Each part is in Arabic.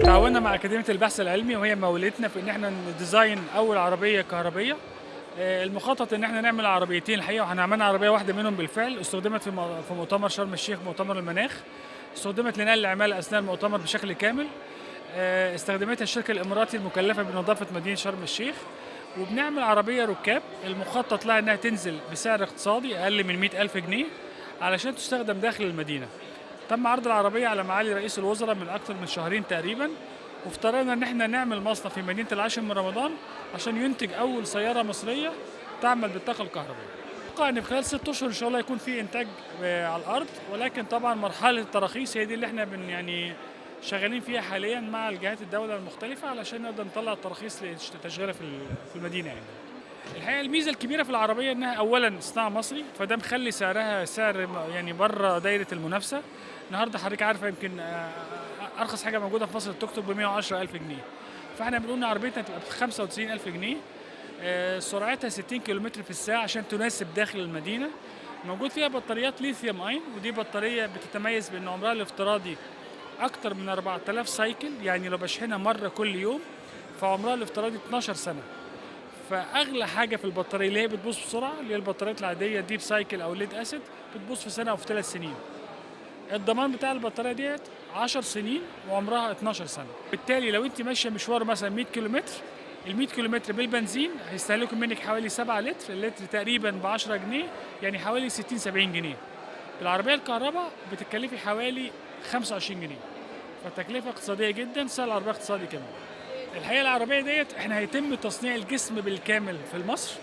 تعاوننا مع أكاديمية البحث العلمي وهي مولتنا في إن إحنا نديزاين أول عربية كهربية. المخطط إن إحنا نعمل عربيتين الحقيقة، وإحنا عملنا عربية واحدة منهم بالفعل استخدمت في مؤتمر شرم الشيخ، مؤتمر المناخ. استخدمت لنقل العمالة أثناء المؤتمر بشكل كامل. استخدمتها الشركة الإماراتي المكلفة بنظافة مدينة شرم الشيخ. وبنعمل عربية ركاب المخطط لها إنها تنزل بسعر اقتصادي أقل من 100,000 جنيه علشان تستخدم داخل المدينة. تم عرض العربية على معالي رئيس الوزراء من أكثر من شهرين تقريبا، وافترضنا إن احنا نعمل مصنع في مدينة العاشر من رمضان عشان ينتج أول سيارة مصرية تعمل بالطاقة الكهربائية. أتوقع إن في خلال 6 أشهر إن شاء الله يكون في إنتاج على الأرض، ولكن طبعا مرحلة التراخيص هي دي اللي احنا يعني شغالين فيها حاليا مع الجهات الدولة المختلفة علشان نقدر نطلع التراخيص لتشغيلها في المدينة يعني. الحقيقه الميزه الكبيره في العربيه انها اولا صناعه مصري، فده مخلي سعرها سعر يعني بره دايره المنافسه. النهارده حضرتك عارفه يمكن ارخص حاجه موجوده في مصر التوك توك ب 110,000 جنيه، فاحنا بنقول ان عربيتنا تبقى ب 95,000 جنيه. سرعتها 60 كيلومتر في الساعه عشان تناسب داخل المدينه. موجود فيها بطاريات ليثيوم اين، ودي بطاريه بتتميز بان عمرها الافتراضي اكتر من 4000 سايكل، يعني لو بشحنها مره كل يوم فعمرها الافتراضي 12 سنه. فاغلى حاجه في البطاريه اللي هي بتبوظ بسرعه اللي هي البطاريات العاديه ديب سايكل او ليد اسيد بتبوظ في سنه او في 3 سنين. الضمان بتاع البطاريه ديت 10 سنين وعمرها 12 سنه. بالتالي لو انت ماشيه مشوار مثلا 100 كيلومتر، ال 100 كيلومتر بالبنزين هيستهلكوا منك حوالي 7 لتر، اللتر تقريبا ب 10 جنيه، يعني حوالي 60 70 جنيه. بالعربيه الكهرباء بتتكلفي حوالي 25 جنيه، فالتكلفه اقتصاديه جدا، سعر العربيه اقتصادي كمان. الحقيقه العربيه ديت احنا هيتم تصنيع الجسم بالكامل في مصر.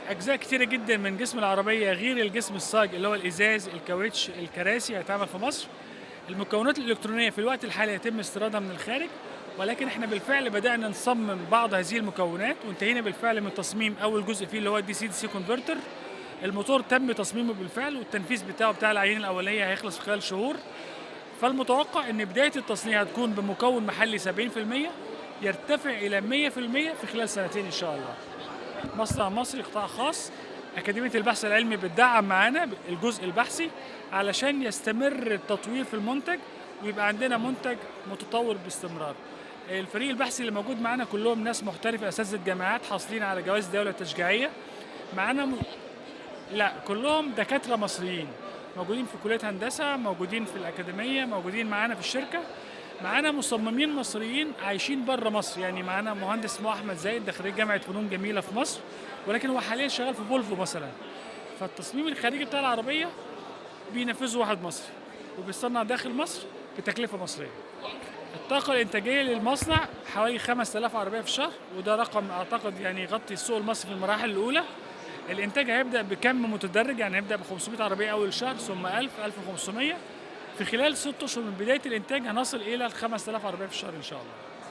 اجزاء كتيره جدا من جسم العربيه غير الجسم الصاج اللي هو الازاز، الكاوتش، الكراسي هيتعمل في مصر. المكونات الالكترونيه في الوقت الحالي يتم استيرادها من الخارج، ولكن احنا بالفعل بدانا نصمم بعض هذه المكونات وانتهينا بالفعل من تصميم اول جزء فيه اللي هو الدي سي كونفرتر. الموتور تم تصميمه بالفعل والتنفيذ بتاع العينه الاوليه هيخلص في خلال شهور. فالمتوقع ان بدايه التصنيع هتكون بمكون محلي 70%، يرتفع إلى 100% في خلال سنتين إن شاء الله. مصنع مصري قطاع خاص، أكاديمية البحث العلمي بتدعم معانا الجزء البحثي علشان يستمر التطوير في المنتج ويبقى عندنا منتج متطور باستمرار. الفريق البحثي اللي موجود معانا كلهم ناس محترفة، أساتذة جامعات حاصلين على جوائز الدولة التشجيعية. معانا لا، كلهم دكاترة مصريين موجودين في كلية هندسة، موجودين في الأكاديمية، موجودين معانا في الشركة. معانا مصممين مصريين عايشين بره مصر، يعني معانا مهندس اسمه احمد زايد ده خريج جامعه فنون جميله في مصر، ولكن هو حاليا شغال في فولفو مثلا. فالتصميم الخارجي بتاع العربيه بينفذه واحد مصري وبيصنع داخل مصر بتكلفه مصريه. الطاقه الانتاجيه للمصنع حوالي 5000 عربيه في الشهر، وده رقم اعتقد يعني يغطي السوق المصري في المراحل الاولى. الانتاج هيبدا بكم متدرج، يعني هيبدا ب 500 عربيه اول شهر، ثم 1000 1500. في خلال 6 أشهر من بداية الإنتاج هنصل إلى 5000 عربية في الشهر إن شاء الله.